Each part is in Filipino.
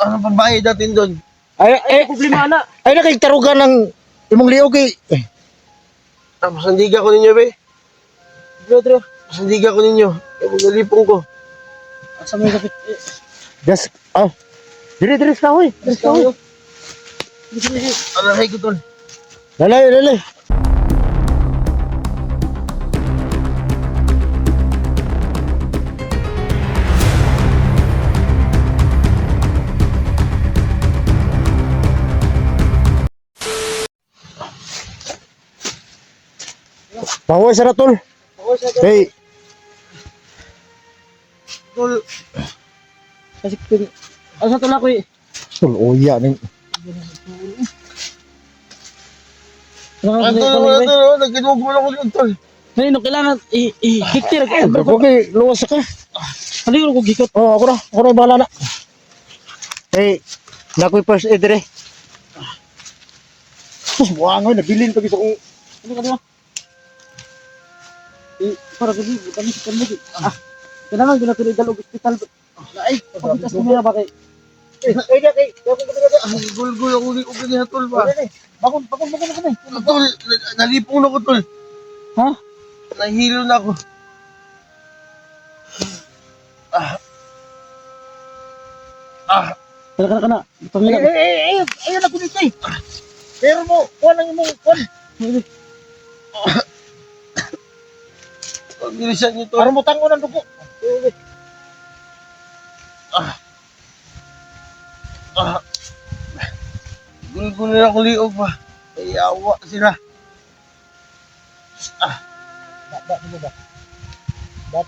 Ano pambayad natin doon? Ay, problema na. Ay nakiktarugan ng imong liog eh. Pasandiga ko ninyo, be. Dro. Pasandiga ko ninyo. Nalipong ko. Asa mo kapit? Gas, Diri ka hoy. Diri ka hoy. Anahay ko doon. Lalay. Pahoy sa ratol. Ako sa Hey, Tol, kasi pin. Asa to na ko eh. sul oya ning. ang tol naman na tol. Nagkinuog mo lang ko doon, tol. Nay no kailangan hiktir Ko kay luwas ka. Halika ko gikot. Oh, ako na bahala na. Hey, nakoy first aid dire. Buangoy nabilin pag isa kong Ano? Para gabi kami sa kanila. Kailangan ginatuloy dalog ospital. Ay, pagkas mo na ba kay? Gulgul ako ni Ubi niya, tol ba? Bakon kami. Tol, nalipong na ko, tol. Ha? Nahilo na ako. Kana. Pamilya. ayun na kunit eh. Pero mo, kuha lang imong kuha. Bilisan niyo, tol. Para mo tango ng dugo. Gulgul na ako liog ba? Ay, awa sila. Bat.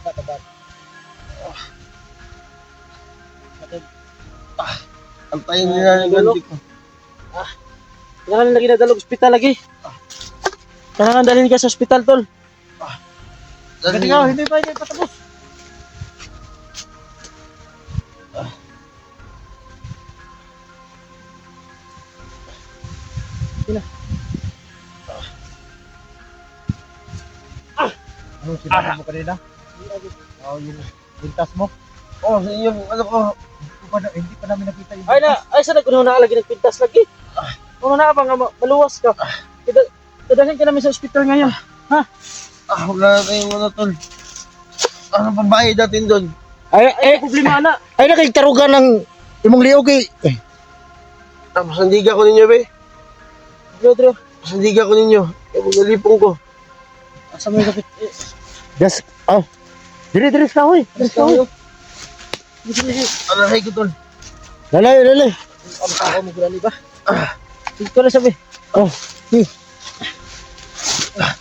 Antayin nila yung ganti ko. Kailangan lagi na dalog ospital lagi. Kailangan dalhin ka sa ospital tol. Hindi ka, hindi pa patapos. Anong sinabi mo kanina? Yung pintas mo? Oh, sa inyo, ano ko? Hindi pa namin nakita yung Ay sa nagkuno na lagi nagpintas lagi. Kuno na ba nga maluwas ka. Dadalhin ka namin sa ospital ngayon. Wala na tayong ano, tol. Ano pambayad natin doon? Ay, problema na. Ay nakiktarugan ng imong liog eh. Pasandiga ko ninyo, be. Dro. Pasandiga ko ninyo. Nalipong ko. Asa mo kapit? Gas, Diri ka hoy. Diri ka hoy. Anahay ko, tol. Lalay. Ako mo gulani ba? Ito na sabi.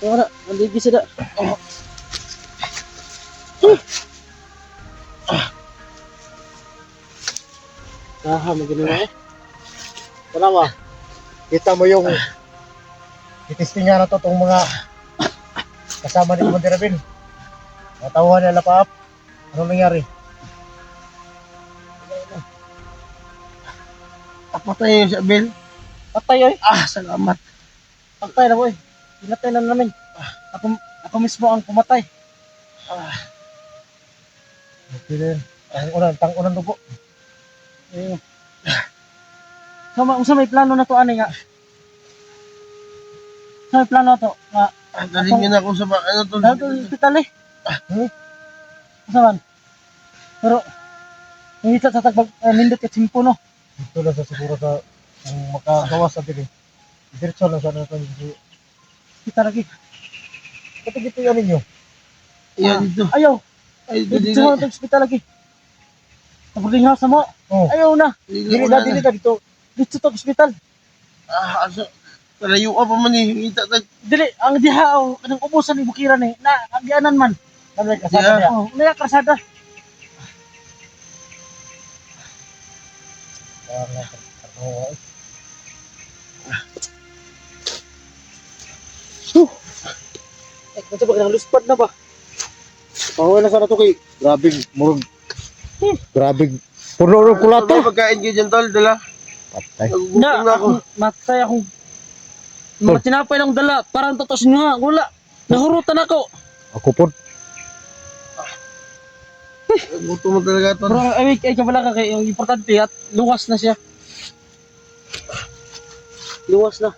Wala, nandigi sila. Magaling na eh. Wala ba? Kita mo yung itistingan na to itong mga kasama ni Commander Rabin. Natawhan nila pa up. Anong nangyari? Patay yung si Abel. Patay oy. Salamat. Patay na boy. Pinatay na namin. Ako mismo ang pumatay. Okay din. Tang unang dugo. Ayun. Sa may plano na to ani nga. Sa may plano to nga Dalhin niyo na ako sa ano, tol. dahil to hospital eh. Saan? Pero hindi sa tagbag nindot ka simpo no. Dito lang sa siguro sa kung makagawa sa diri. Diretso lang sa natin. Kita lagi. Ito dito yan ninyo. Yan dito. Ayaw. Ay, Dito sa hospital lagi. Sa boarding house mo. Oh. Ayaw na. Dili na dito. Dito sa hospital. Aso. Kalayo pa man eh. Ngita tag. Dili ang diha ang ubusan ni bukiran eh. Na agianan man. Namay kasama niya. Oh, na kasada. Kung ba nang luspad na ba? Pahuwi na sana to kay grabing murag. Grabing puno ng kulata. Ano pagkain kayo dyan, tol? Dala. Patay. Nagugutom na ako. Matay akong mga tinapay lang dala. Parang totos nga. Wala. Nahurutan ako. Ako po. Buto mo talaga tol. Bro, ay kabala ka kay yung importante at luwas na siya. Luwas na.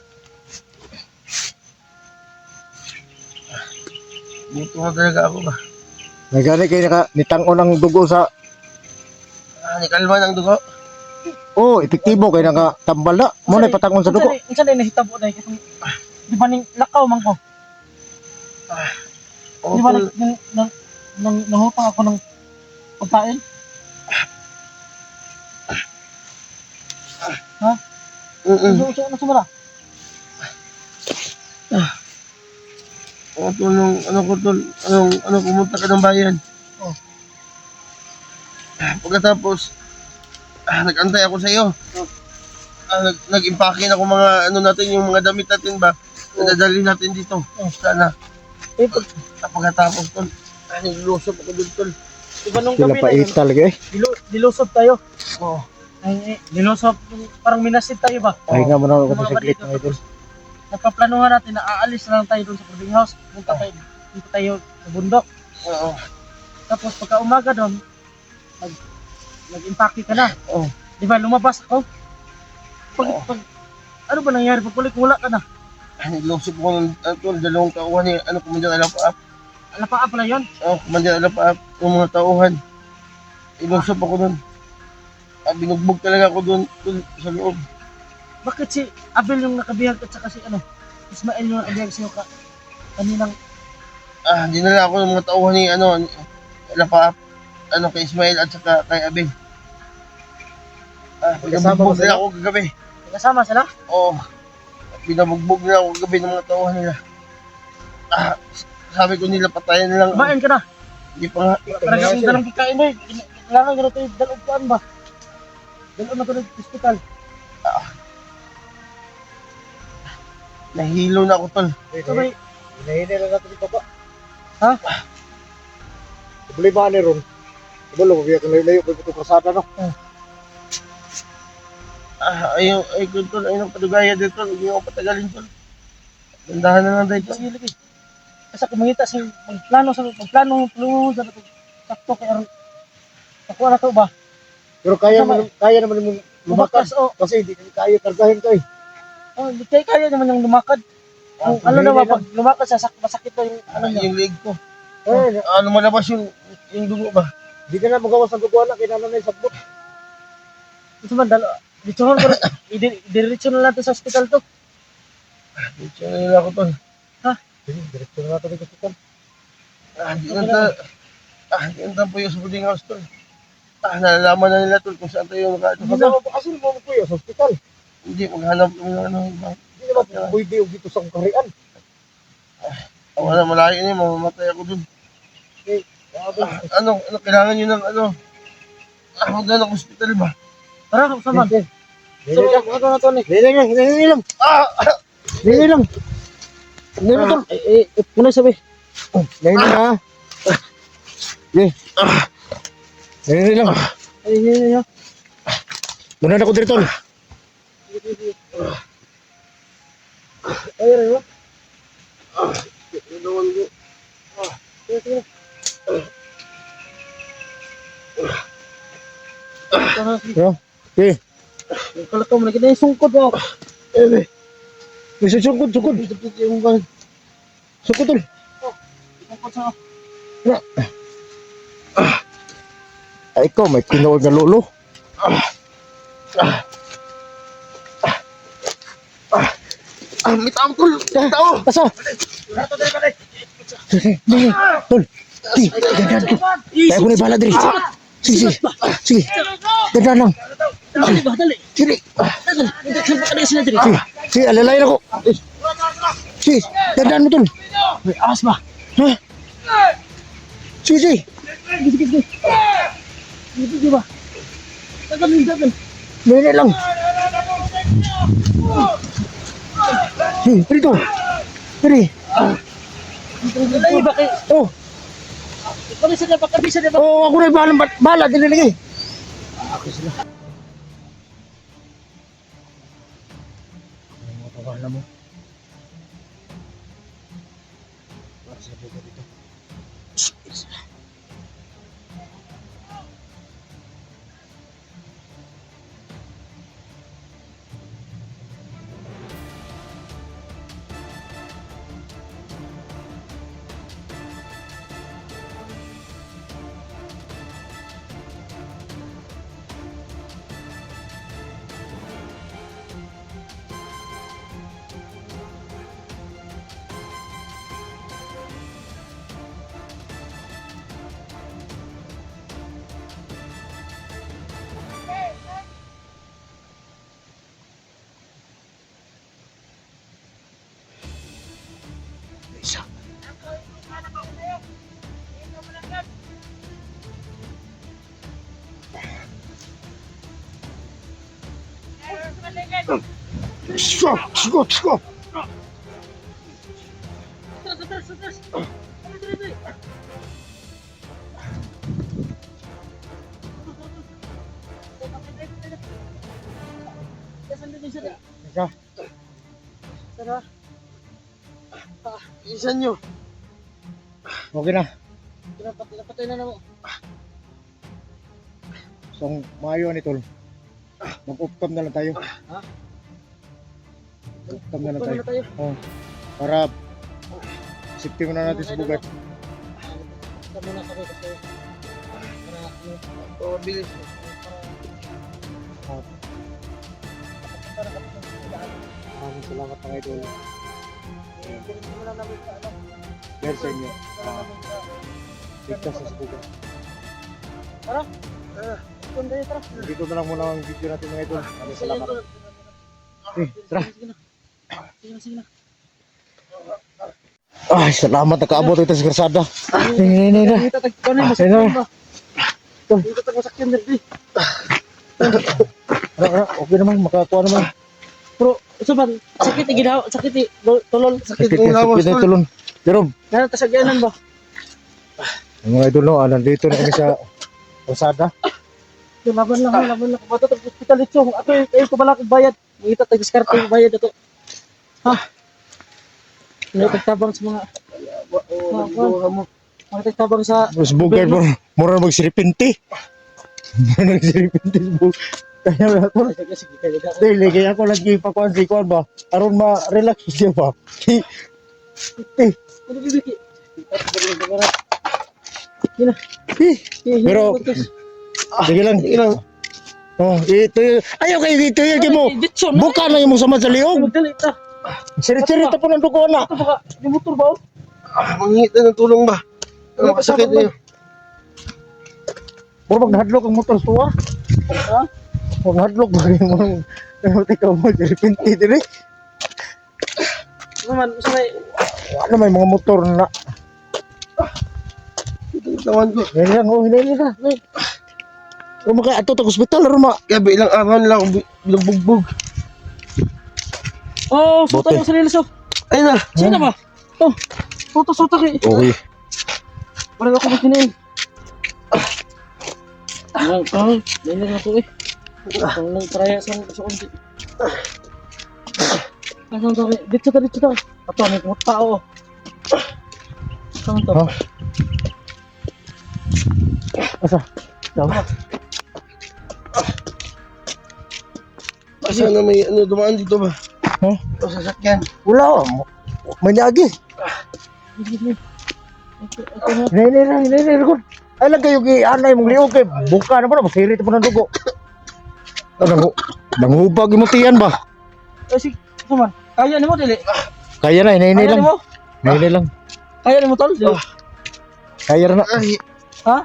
Buto mo talaga ako ba? Nagani kay nitangon ang dugo sa Nikalma ng dugo. oh, epektibo kay tambal na. Mo na patangon sa dugo. Unsa na nahitabo na katong di ba ning lakaw man ko? Di ba Tol. nangutang ako ng pagkain? Ha? Ano sumara? Tol, ano ko tol, pumunta ka ng bayan. Oh. Pagkatapos, nag-antay ako sa iyo. Oh. Nag-impake na ako mga natin, yung mga damit natin ba, nadadali natin dito. Sana. Pagkatapos tol, nilusop ako dun tol. Di ba nung Sila gabi pa na yun, talaga eh. dilusob tayo. Oo. Ay, dilusob, parang minasid tayo ba? Ay nga mo na ako Mga sa saglit balito, mga idol. Nagpaplanuhan natin na aalis na lang tayo doon sa boarding house. Punta tayo sa bundok. Oo. Tapos pagka umaga doon, nag-impake ka na. Oo. Di ba, lumabas ako. Ano ba nangyari? Pagkulik wala ka na. Nilusop ko ng tol, dalawang tauhan ni, Kumandan Alapaap. Alapaa pala yun. Kumandan Alapaap, yung mga tauhan. Ilusop ako dun. Binugbog talaga ako dun tol, sa loob. Bakit si Abel yung nakabihag at saka si Ismael yung nakabihag sa'yo kaninang Dinala ako ng mga tauhan ni, Alapaap, kay Ismail at saka kay Abel. Magkasama Binabugbog ba sila? nila ako kagabi. kasama sila? Oo. Binabugbog nila ako kagabi ng mga tauhan nila. Sabi ko nila patayan na lang. Kumain ka na. Hindi pa nga. Talagang dalang pagkain na kailangan gano'n tayo dalawang kuan ba? Dalawang na ito ng hospital. Nahilo na ako tol. Sabay, Hinahina lang natin yung baba. ha? Problema ni ron. Ibalo, mabiyak ang layo-layo. Pag ito kasada no. Ay ko tol, ayun ang padugaya dito. Hindi ako patagalin tol. Gandahan na lang dito. Sige, lagi. Kasi kung mangita sa magplano sa sakto kay Aron. Nakuha na to ba? Pero kaya naman mong lumakad. Lumakas o. Kasi hindi kaya kargahin to eh. Oh, kaya naman yung lumakad. Ang ano na ba, pag lumakad sa masakit na yung ano niya. Yung leg ko. Eh, Malabas yung dugo ba? hindi ka na magawas ng dugo na. Kailangan na yung sabot. Ito man, ditohan ko rin. Diretso na natin sa hospital to. Dito na nila ako tol. Direkto na natin yung hospital. Hindi na po yung sa boarding house tol. Nalalaman na nila tol kung saan tayo Kasi asin mo ko yun sa hospital. Hindi, maghanap kami ng iba. Hindi naman pwede yung dito sa karian. Wala, malayo niya, mamamatay ako dun. Kailangan nyo ng huwag na ng hospital ba? Tara, sama. Hindi lang. Ano na to ni? Hindi lang. Hindi lang. Hindi na to. Muna sabi. Hindi lang ha. Hindi lang. Ay. Muna na ko dito. Ay, rin mo. Okay. Kalau kau lagi na sungkot mo. Bisa sungkot. Sungkot tol. Sungkot sa. Ay ikaw, may tinood na lolo. May tao tol! May tao! Asa? Tol. Sige, dandan ko. Kaya ko na bala diri. Sige. Dandan lang. Sige. Sige, alalayan ako. Sige, dandan mo tol. May awas ba? Ha? Sige. Gitu ba? Tagal. Dali lang. Dito. Dali. Ay, bakit? Oh, Kabisa na ba? oh, ako na bala dili lagi. Ako sila. Wala mo. Sko. Teka. Isan nyo. Okay na. Napatay na mo. So, maayo ni tol. Mag-upcam na lang tayo. Ha? Upcam na lang Upcam tayo. na tayo. Oh. Para safety muna natin sa bugat. Tama na kami kasi para Pabilis. Maraming salamat mga idol. hindi mo lang namin sa ano. Dahil sa inyo. Ligtas sa bugat. Kung tayo tara. Dito na lang muna ang video natin mga idol. Maraming salamat. Tara. Sige na. Ay, salamat nakaabot ito sa karsada. Hindi. Dito tag ko na Sino? masakyan ba? Dito tag masakyan dito. Okay naman, makakuha naman. Pero sa ba sakit ginawa, sakit tulol. Sakit ng lawas Sakit tol. tulon. Jerome, Kana tasagyanan ba? mga idol no, nandito na kami sa karsada. Laban lang bato tag hospital dito. Ako ay ko bala kog bayad. Ngita tag diskarte kog bayad ato. Ha? May tagtabang sa mga mga tagtabang sa Mas bugay mo, mura magsiripinti. Mura magsiripinti. Kaya na ako. sige kayo. Dili, kaya ako lagi pakuan si Kuan ba? Aron ma-relax siya ba? Ano bibiki? Gina. Pero, sige lang. Oh, ito yun. Ayaw kayo dito yun. Kaya mo, buka na yung mo sa liog. Magdali ta. Sirita po ng dugo na. Ito baka yung motor ba? Mangita ng tulong ba? Ang masakit niyo. Puro maghadlok ang motor tuwa. Ha? Maghadlok ba yung mga ikaw mo, siripinti din eh. Naman, usay. Ano may mga motor na. Tawan ko. Hindi lang. Kung maka ato tag hospital, Roma. Kaya ilang araw nila akong binubugbog. Oh, suta Bote. yung sarili so. Ayun na. Sino ba? Oh, suta kay. Okay. Parang ako magkinin. Ganyan na ako eh. Ang nang paraya sa konti. Ano to? Dito ta. Ato, may mga tao. Saan to? Ha? Asa? Dawa. Kasi na may ano dumaan dito ba? Ha? O sasakyan. Wala. May niagi. Hindi. Ay lang kayo anay mong liog kay buka na po na masirit po ng dugo. Nangubag yung tiyan ba? Sige, man. Kaya ni mo dili. Kaya na, Kaya hinay ni lang. mo. Hinay lang. Kaya ni mo tol. Dili. Kaya na. Ay, Ha?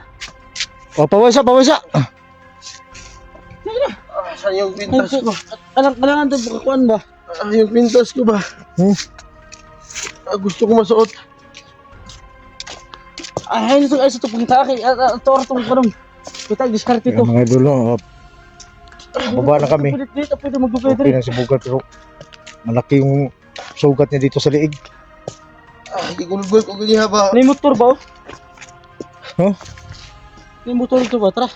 O, pawasa. saan yung pintas ko? Alang to bukakuan ba? Yung pintas ko ba? Gusto ko masuot. Ay, nito ay sa tupang taki. Tor tong kanong. Kita diskarte to. Mga dulo, baba na kami. Dito pwede magdugay Okay diri. na si Bugat pero malaki yung sugat niya dito sa liig. Igulgol ko ganyan ba? May motor ba? Huh? May motor ito ba? Tara.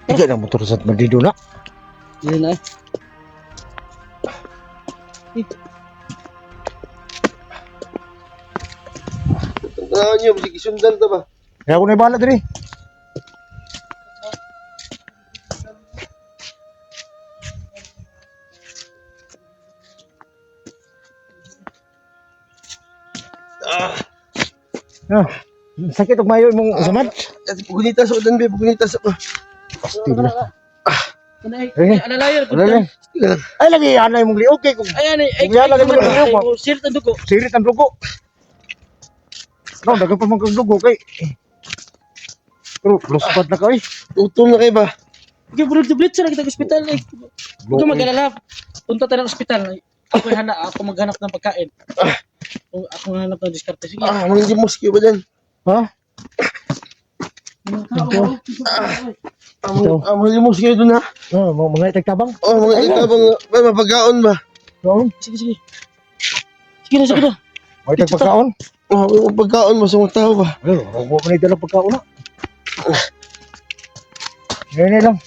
Hindi na motor sa Mandido na. Yan na. Tandaan nyo, sige sundan ta ba? Kaya ako na ibala diri. Sakit og mayo imong usaman. Kasi pagunitas ako danbe, pagunitas ako. Pasti na. Alalayo. Wala. Ay lagi anay mong liog kay kung Ayan ay. Kung yan lang naman ang liog, ma. Sirit ang dugo. sirit ang dugo. No, dagan pa man kang dugo kay. Pero close pad na ka eh. Tutom na kayo ba? Okay, bro, dublit sa kita ospital eh. Huwag kang mag-alala. Punta tayo ng ospital. Ako maghanap ng pagkain. Ako hanap ng diskarte. Sige. Mga hindi moski ba dyan? Ha? Malimos kayo dun ha. Oh, mga itagtabang. Oh, mga ikabang, may mapagkaon ba? Oo. Sige, sige. Sige na, sige na. Mga itagpagkaon. Oh, may mapagkaon ba sa mga tao ba? Ayun, huwag mo na ito ng pagkaon na. Ngayon lang.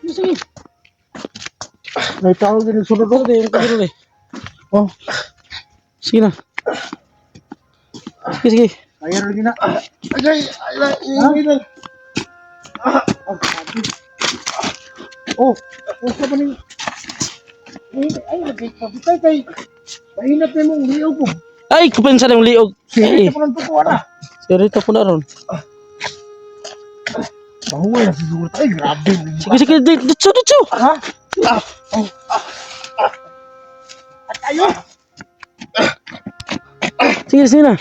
Sige, sige. May tao din sunod Ano tayo, yung kamero eh. Oh, Sige na. Sige, sige. kaya rin na. Agay, ay lang. Oh, sa ba ni? Ay, nagkikapitay kay. Pahinap na mong liyaw ko. Ay, kapansa ng liog. Sige, ito pa ng tukuan na. Sirito po na ron. Mahuway na susulat. Ay, grabe. Sige, sige. Ditso, ditso. Ha? At ayun. Sige, sige na.